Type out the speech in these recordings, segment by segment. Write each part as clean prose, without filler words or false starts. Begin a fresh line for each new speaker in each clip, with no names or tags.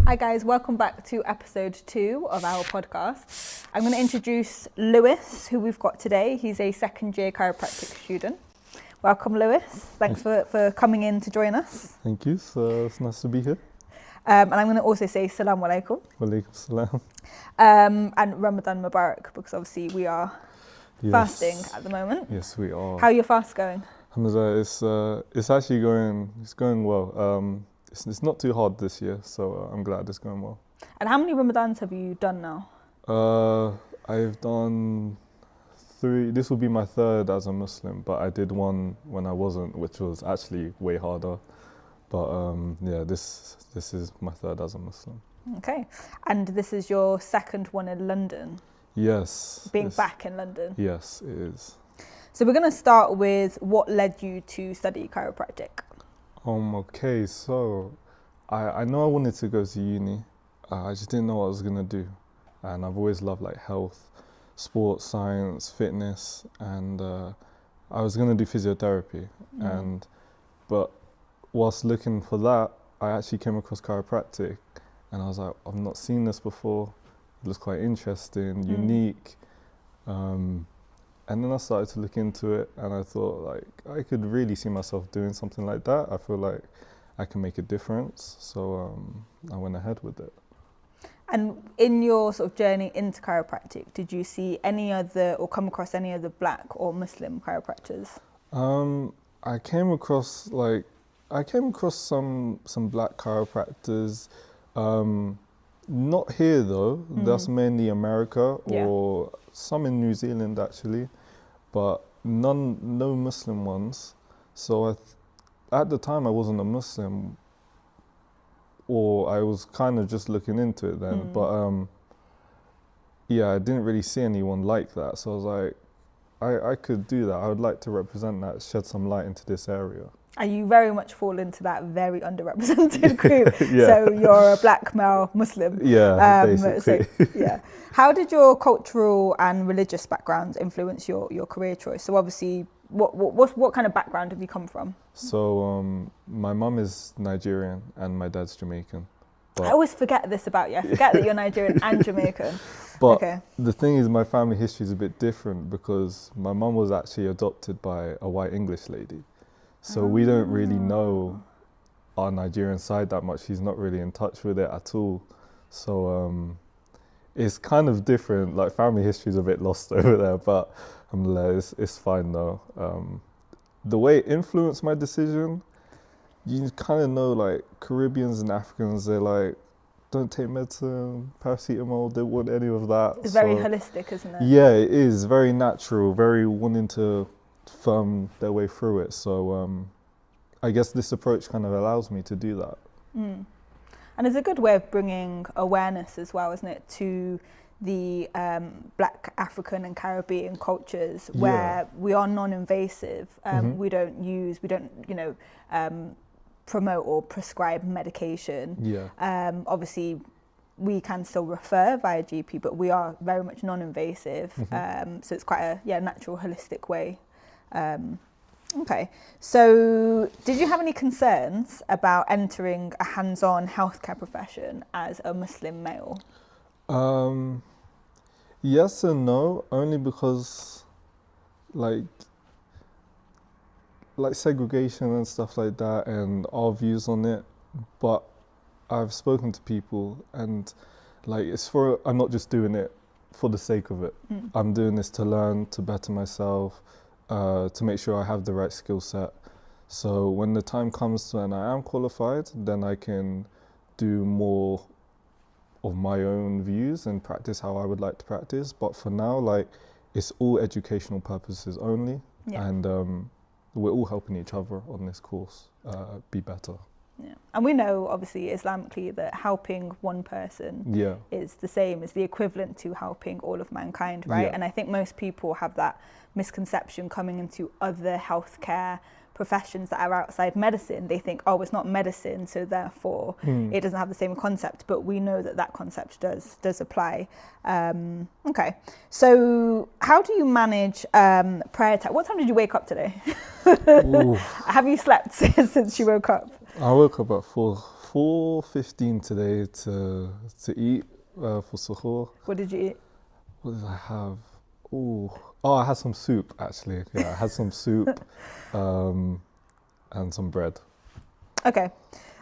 Hi guys, welcome back to episode 2 of our podcast. I'm going to introduce Lewis, who we've got today. He's a second year chiropractic student. Welcome Lewis, thanks for coming in to join us.
Thank you, so it's nice to be here.
And I'm going to also say Salaam Alaikum.
Walaikum salam.
And Ramadan Mubarak, because obviously we are fasting at the moment.
Yes, we are.
How are your fasts going?
Alhamdulillah, it's actually going well. It's not too hard this year, so I'm glad it's going well.
And how many Ramadans have you done now?
I've done 3. This will be my 3rd as a Muslim, but I did one when I wasn't, which was actually way harder. But this is my 3rd as a Muslim.
Okay, and this is your 2nd one in London?
Yes.
Being back in London?
Yes, it is.
So we're going to start with what led you to study chiropractic.
Okay, so I know I wanted to go to uni. I just didn't know what I was gonna do, and I've always loved like health, sports, science, fitness, and I was gonna do physiotherapy. But whilst looking for that, I actually came across chiropractic, and I was like, I've not seen this before. It looks quite interesting, unique. And then I started to look into it, and I thought like I could really see myself doing something like that. I feel like I can make a difference, so I went ahead with it. And
in your sort of journey into chiropractic, did you see any other or come across any other Black or Muslim chiropractors?
I came across some Black chiropractors. Not here though. That's mainly America or some in New Zealand actually, but no Muslim ones. So at the time I wasn't a Muslim, or I was kind of just looking into it then. But I didn't really see anyone like that. So I was like, I could do that. I would like to represent that, shed some light into this area. And
you very much fall into that very underrepresented group. So you're a Black male Muslim.
Yeah, basically.
So, how did your cultural and religious backgrounds influence your career choice? So obviously, what kind of background have you come from?
So my mum is Nigerian and my dad's Jamaican.
I always forget this about you. I forget that you're Nigerian and Jamaican.
But the thing is, my family history is a bit different because my mum was actually adopted by a white English lady. So we don't really know our Nigerian side that much. She's not really in touch with it at all. So it's kind of different. Like family history is a bit lost over there, but alhamdulillah, it's fine though. The way it influenced my decision, you kind of know like Caribbeans and Africans, they're like, don't take medicine, paracetamol, they don't want any of that.
It's very holistic, isn't it?
Yeah, it is. Very natural, very wanting to firm their way through it. So I guess this approach kind of allows me to do that.
And it's a good way of bringing awareness as well, isn't it, to the Black, African and Caribbean cultures where we are non-invasive. We don't promote or prescribe medication. Obviously we can still refer via GP, but we are very much non-invasive. So it's quite a natural, holistic way. Okay, so did you have any concerns about entering a hands-on healthcare profession as a Muslim male?
Yes and no, only because like segregation and stuff like that and our views on it. But I've spoken to people and like I'm not just doing it for the sake of it. I'm doing this to learn, to better myself, to make sure I have the right skill set. So when the time comes when I am qualified, then I can do more of my own views and practice how I would like to practice. But for now, like it's all educational purposes only. And we're all helping each other on this course be better.
And we know obviously Islamically that helping one person is the same as the equivalent to helping all of mankind, right? And I think most people have that misconception coming into other healthcare professions that are outside medicine. They think, oh, it's not medicine, so therefore it doesn't have the same concept. But we know that concept does apply. Okay, so how do you manage prayer time? What time did you wake up today? Have you slept since you woke up?
I woke up at 4:15 today to eat for suhoor.
What did you eat?
What did I have? I had some soup actually. Yeah, I had some soup and some bread.
Okay.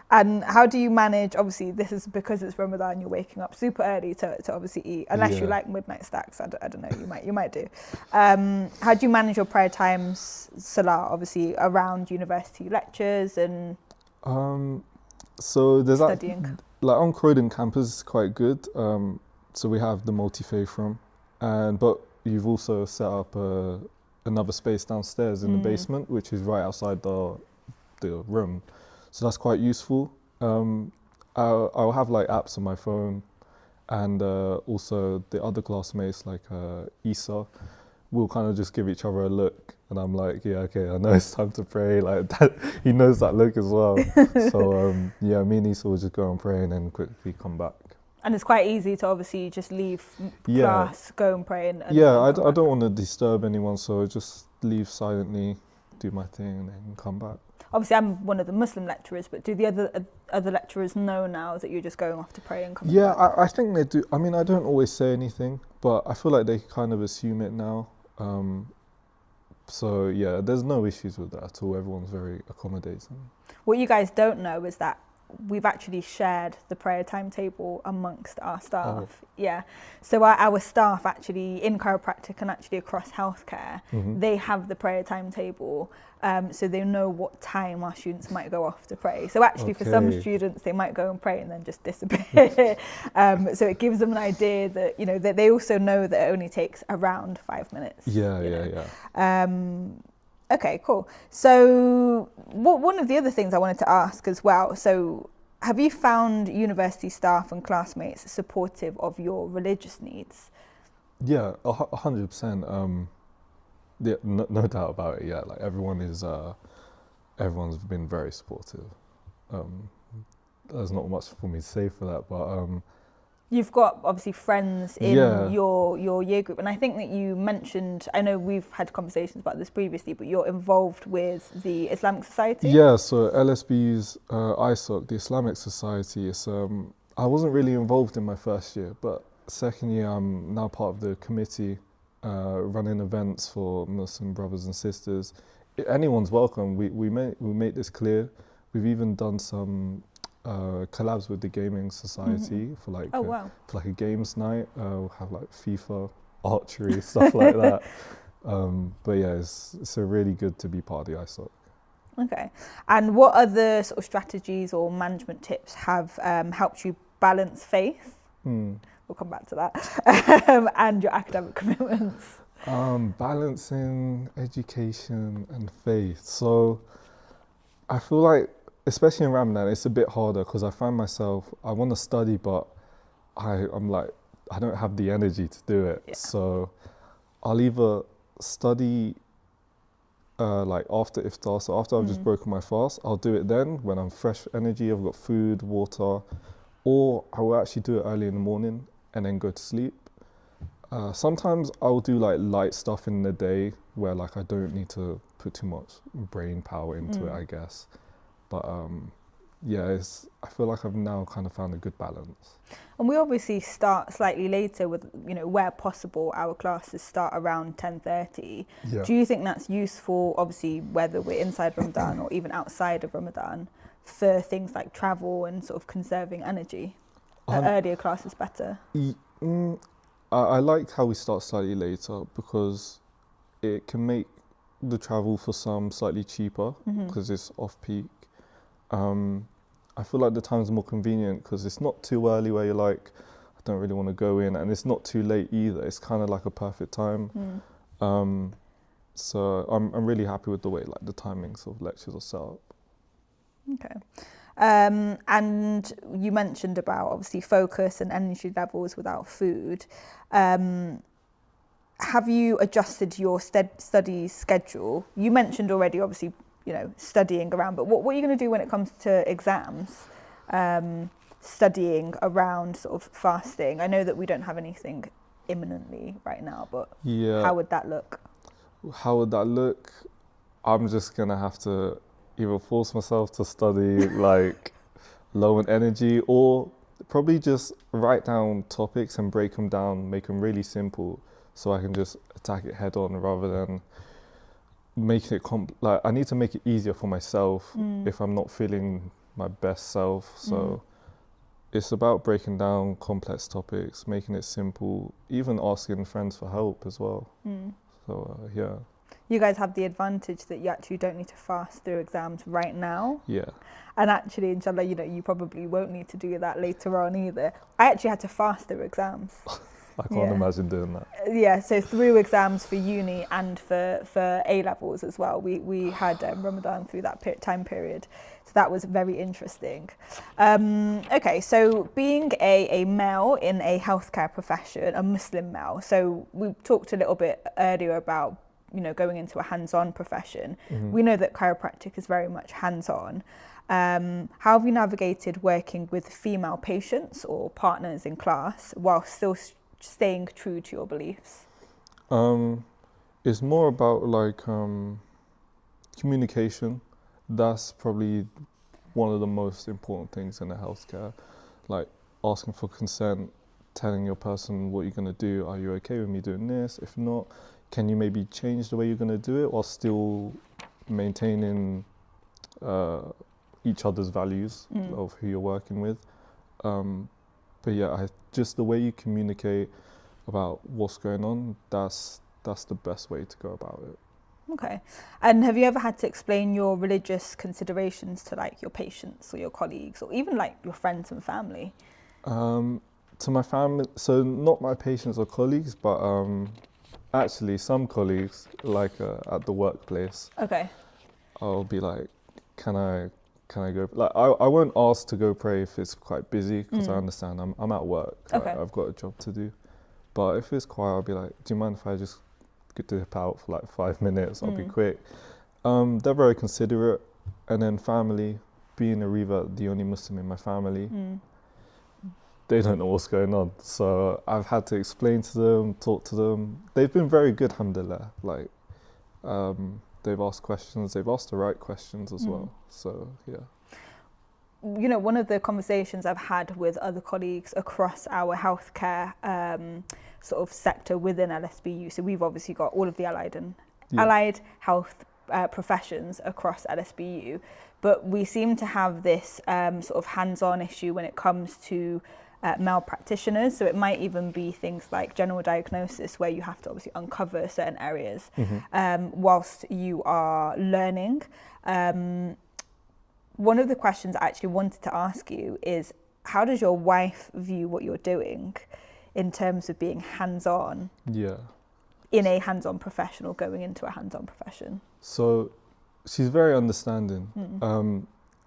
And how do you manage, obviously this is because it's Ramadan, you're waking up super early to obviously eat, unless you like midnight stacks, I don't know, you might do. How do you manage your prayer times, Salah, obviously around university lectures and
so there's
studying?
Like on Croydon campus is quite good. So we have the multi-faith room, but you've also set up another space downstairs in the basement, which is right outside the room. So that's quite useful. I'll have like apps on my phone, and also the other classmates like Isa, we'll kind of just give each other a look, and I'm like, yeah, okay, I know it's time to pray. Like that, he knows that look as well. So yeah, me and Isa will just go and pray and then quickly come back.
And it's quite easy to obviously just leave class, go and pray. And
I don't want to disturb anyone, so I just leave silently, do my thing, and then come back.
Obviously, I'm one of the Muslim lecturers, but do the other lecturers know now that you're just going off to pray and coming back?
Yeah, I think they do. I mean, I don't always say anything, but I feel like they kind of assume it now. So yeah, there's no issues with that at all. Everyone's very accommodating. What
you guys don't know is that we've actually shared the prayer timetable amongst our staff. Yeah, so our staff actually in chiropractic and actually across healthcare, they have the prayer timetable, so they know what time our students might go off to pray. So actually for some students they might go and pray and then just disappear. So it gives them an idea that, you know, that they also know that it only takes around 5 minutes. Okay, cool. So one of the other things I wanted to ask as well, so have you found university staff and classmates supportive of your religious needs?
Yeah, 100%. Yeah, no doubt about it. Yeah, like everyone's been very supportive. There's not much for me to say for that, but
you've got obviously friends in your year group, and I think that you mentioned, I know we've had conversations about this previously, but you're involved with the Islamic Society?
Yeah, so LSBU's ISOC, the Islamic Society, is, I wasn't really involved in my first year, but second year I'm now part of the committee running events for Muslim brothers and sisters. Anyone's welcome. We make this clear. We've even done some collabs with the gaming society for like for like a games night. We'll have like FIFA, archery, stuff like that. But yeah, it's a really good to be part of the ISOC.
Okay, and what other sort of strategies or management tips have helped you balance faith? We'll come back to that. And your academic commitments.
Balancing education and faith. So I feel like, especially in Ramadan, it's a bit harder because I find myself, I want to study, but I'm like, I don't have the energy to do it. Yeah. So I'll either study like after iftar, so after I've just broken my fast, I'll do it then when I'm fresh energy, I've got food, water, or I will actually do it early in the morning and then go to sleep. Sometimes I'll do like light stuff in the day where like I don't need to put too much brain power into it, I guess. But yeah, I feel like I've now kind of found a good balance.
And we obviously start slightly later with, you know, where possible, our classes start around 10:30. Yeah. Do you think that's useful, obviously, whether we're inside Ramadan or even outside of Ramadan, for things like travel and sort of conserving energy? Earlier classes better?
I like how we start slightly later because it can make the travel for some slightly cheaper because it's off-peak. I feel like the time's more convenient because it's not too early where you're like, I don't really want to go in, and it's not too late either. It's kind of like a perfect time. So I'm really happy with the way like the timings of lectures are set up.
Okay. And you mentioned about obviously focus and energy levels without food. Have you adjusted your study schedule? You mentioned already, obviously, you know, studying around, but what are you going to do when it comes to exams? Studying around sort of fasting. I know that we don't have anything imminently right now, but how would that look?
How would that look? I'm just going to have to either force myself to study like low on energy, or probably just write down topics and break them down, make them really simple, so I can just attack it head on rather than making it like I need to make it easier for myself if I'm not feeling my best self. So it's about breaking down complex topics, making it simple, even asking friends for help as well. So yeah.
You guys have the advantage that you actually don't need to fast through exams right now.
Yeah.
And actually, inshallah, you know, you probably won't need to do that later on either. I actually had to fast through exams.
I can't imagine doing that.
Yeah, so through exams for uni and for A-levels as well. We had Ramadan through that time period. So that was very interesting. Okay, so being a male in a healthcare profession, a Muslim male, so we talked a little bit earlier about, you know, going into a hands-on profession. We know that chiropractic is very much hands-on. How have you navigated working with female patients or partners in class while still staying true to your beliefs?
It's more about like communication. That's probably one of the most important things in the healthcare. Like asking for consent, telling your person what you're going to do. Are you okay with me doing this? If not, can you maybe change the way you're going to do it while still maintaining each other's values of who you're working with? But yeah, just the way you communicate about what's going on, that's the best way to go about it.
Okay. And have you ever had to explain your religious considerations to like your patients or your colleagues or even like your friends and family?
To my family, so not my patients or colleagues, but actually some colleagues, like at the workplace. Okay. I'll be like, can I go? Like I won't ask to go pray if it's quite busy, because I understand I'm at work. Okay. Like, I've got a job to do. But if it's quiet, I'll be like, do you mind if I just dip out for like 5 minutes? I'll be quick. They're very considerate. And then family, being a revert, the only Muslim in my family, they don't know what's going on. So I've had to explain to them, talk to them. They've been very good, alhamdulillah. Like, they've asked questions, they've asked the right questions as well. So, yeah.
You know, one of the conversations I've had with other colleagues across our healthcare sort of sector within LSBU, so we've obviously got all of the allied health professions across LSBU, but we seem to have this sort of hands-on issue when it comes to male practitioners. So it might even be things like general diagnosis, where you have to obviously uncover certain areas whilst you are learning. One of the questions I actually wanted to ask you is, how does your wife view what you're doing in terms of being hands-on in a hands-on profession or going into a hands-on profession? So
she's very understanding.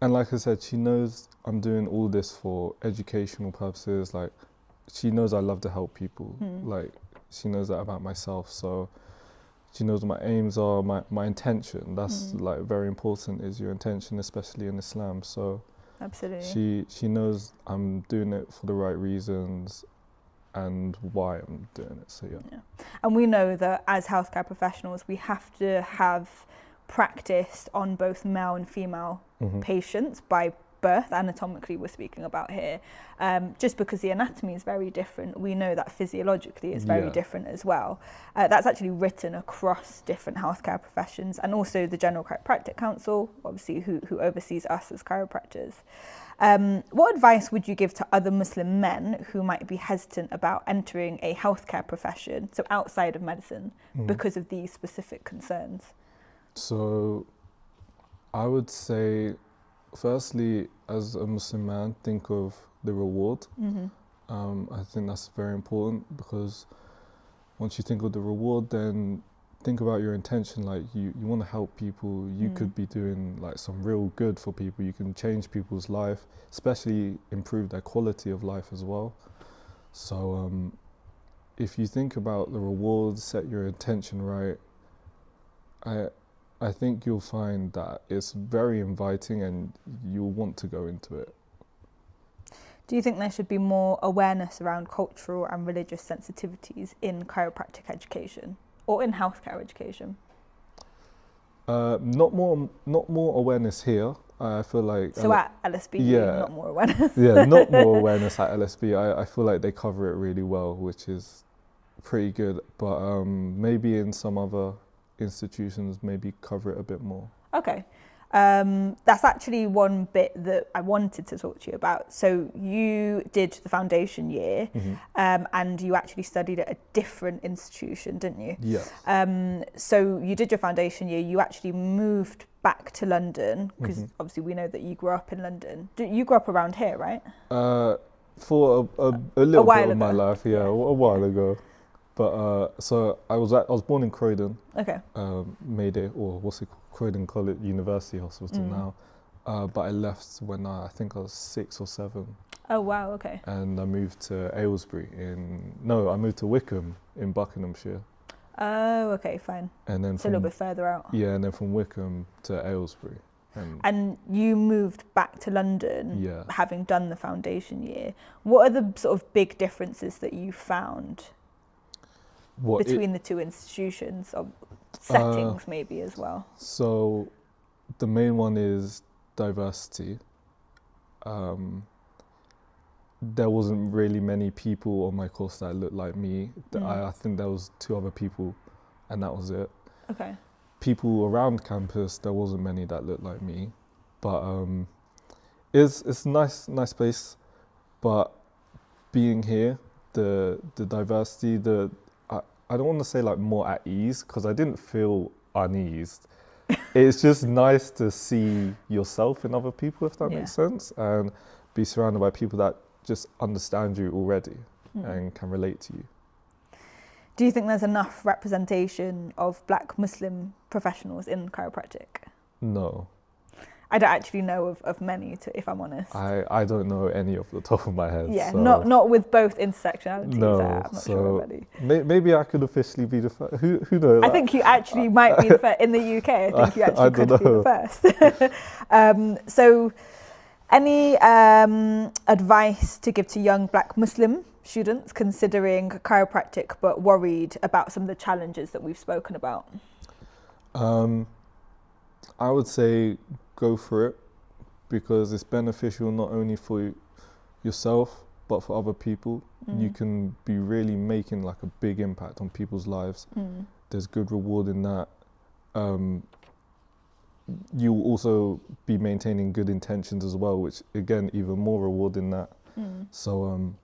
And like I said, she knows I'm doing all this for educational purposes. Like, she knows I love to help people. Like, she knows that about myself. So she knows what my aims are, my intention. That's like very important, is your intention, especially in Islam. So absolutely, she knows I'm doing it for the right reasons and why I'm doing it. So yeah.
And we know that as healthcare professionals, we have to have practiced on both male and female patients by birth. Anatomically, we're speaking about here, just because the anatomy is very different. We know that physiologically it's very different as well. That's actually written across different healthcare professions, and also the General Chiropractic Council, obviously, who oversees us as chiropractors. What advice would you give to other Muslim men who might be hesitant about entering a healthcare profession, so outside of medicine, because of these specific concerns?
So I would say, firstly, as a Muslim man, think of the reward. I think that's very important, because once you think of the reward, then think about your intention. Like, you want to help people. You could be doing like some real good for people. You can change people's life, especially improve their quality of life as well. So if you think about the rewards, set your intention right, I think you'll find that it's very inviting and you'll want to go into it.
Do you think there should be more awareness around cultural and religious sensitivities in chiropractic education or in healthcare education?
Not more awareness here. I feel like...
So at LSBU,
yeah,
not more awareness.
Yeah, not more awareness at LSBU. I feel like they cover it really well, which is pretty good. But maybe in some other institutions, maybe cover it a bit more.
Okay. That's actually one bit that I wanted to talk to you about. So you did the foundation year, and you actually studied at a different institution, didn't you?
Yeah.
So you did your foundation year, you actually moved back to London, because obviously we know that you grew up in London. You grew up around here, right?
For a little bit of my life, a while ago. But so I was born in Croydon.
Okay.
Mayday, or what's it called? Croydon College University Hospital now. But I left when I think I was 6 or 7.
Oh wow, okay.
And I moved to Aylesbury I moved to Wickham in Buckinghamshire.
Oh, okay, fine.
And then
a little bit further out.
Yeah, and then from Wickham to Aylesbury.
And you moved back to London, having done the foundation year. What are the sort of big differences that you found between the two institutions, or settings maybe as well?
So the main one is diversity. There wasn't really many people on my course that looked like me. I think there was 2 other people, and that was it.
Okay.
People around campus, there wasn't many that looked like me, but it's a nice place. But being here, the diversity, I don't want to say like more at ease, because I didn't feel uneased. It's just nice to see yourself in other people, if that makes sense, and be surrounded by people that just understand you already and can relate to you.
Do you think there's enough representation of Black Muslim professionals in chiropractic?
No.
I don't actually know of many, if I'm honest.
I don't know any off the top of my head.
Yeah,
so.
not with both intersectionalities.
No,
I'm not sure of any.
Maybe I could officially be the first. Who knows?
I think you actually might be the first. In the UK, I think you actually could be the first. So, any advice to give to young Black Muslim students considering chiropractic but worried about some of the challenges that we've spoken about?
I would say go for it, because it's beneficial not only for yourself but for other people. You can be really making like a big impact on people's lives. There's good reward in that. You will also be maintaining good intentions as well, which again, even more reward in that. So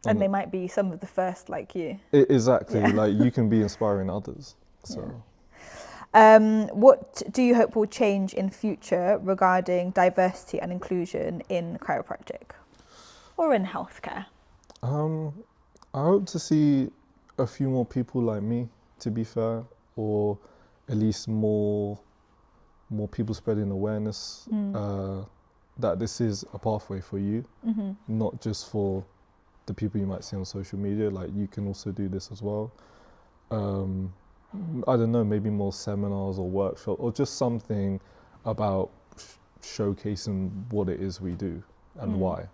and they might be some of the first like you.
Exactly. Like you can be inspiring others. So
what do you hope will change in future regarding diversity and inclusion in chiropractic or in healthcare?
I hope to see a few more people like me, to be fair, or at least more people spreading awareness that this is a pathway for you, not just for the people you might see on social media. Like you can also do this as well. I don't know, maybe more seminars or workshops, or just something about showcasing what it is we do and why.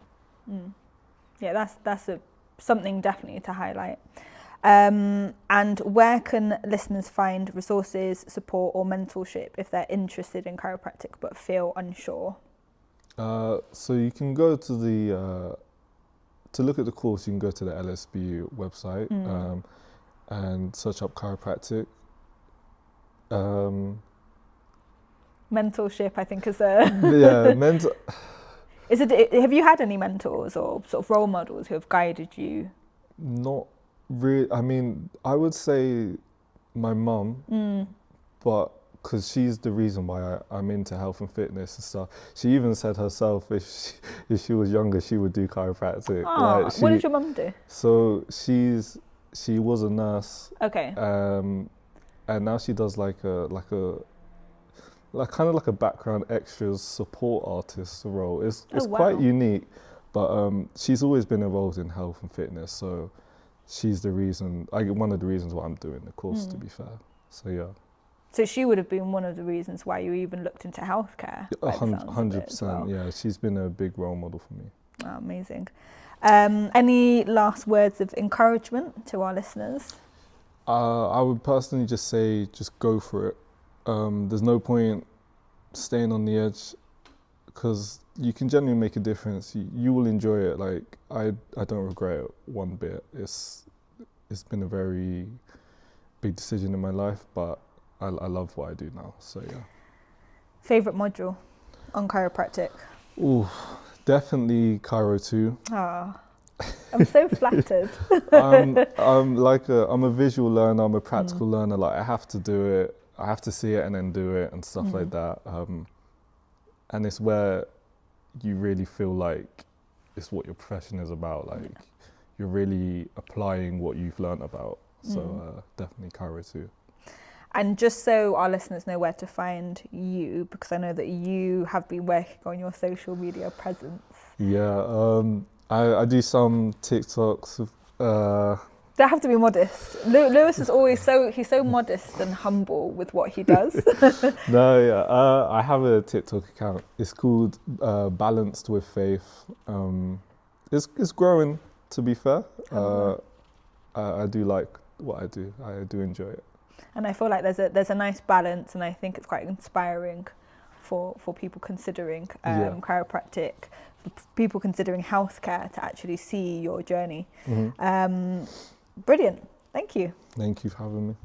Yeah, that's something definitely to highlight. And where can listeners find resources, support or mentorship if they're interested in chiropractic but feel unsure?
So you can go to to look at the course, you can go to the LSBU website and search up chiropractic.
Mentorship, I think, is a... Have you had any mentors or sort of role models who have guided you?
Not really. I mean, I would say my mum, but because she's the reason why I'm into health and fitness and stuff. She even said herself if she was younger, she would do chiropractic.
Oh, what did your mum do?
So she was a nurse.
Okay.
And now she does like kind of like a background extras support artist role. It's quite unique, but she's always been involved in health and fitness. So she's the reason, one of the reasons why I'm doing the course, to be fair. So yeah.
So she would have been one of the reasons why you even looked into healthcare.
100%. Yeah, she's been a big role model for me.
Oh, amazing. Any last words of encouragement to our listeners?
I would personally just say, just go for it. There's no point staying on the edge. because you can genuinely make a difference. You will enjoy it. Like I don't regret it one bit. It's been a very big decision in my life, but I love what I do now. So yeah.
Favorite module on chiropractic?
Ooh, definitely Chiro 2.
Ah, I'm so flattered.
I'm a visual learner. I'm a practical learner. Like I have to do it. I have to see it and then do it and stuff like that. And it's where you really feel like it's what your profession is about. Like you're really applying what you've learned about. So definitely Chiro 2. And
just so our listeners know where to find you, because I know that you have been working on your social media presence.
Yeah, I do some TikToks.
They have to be modest. Lewis is always he's so modest and humble with what he does.
No, yeah, I have a TikTok account. It's called Balanced with Faith. It's growing, to be fair. I do like what I do. I do enjoy it.
And I feel like there's a nice balance, and I think it's quite inspiring for people considering chiropractic, for people considering healthcare to actually see your journey. Brilliant. Thank you.
Thank you for having me.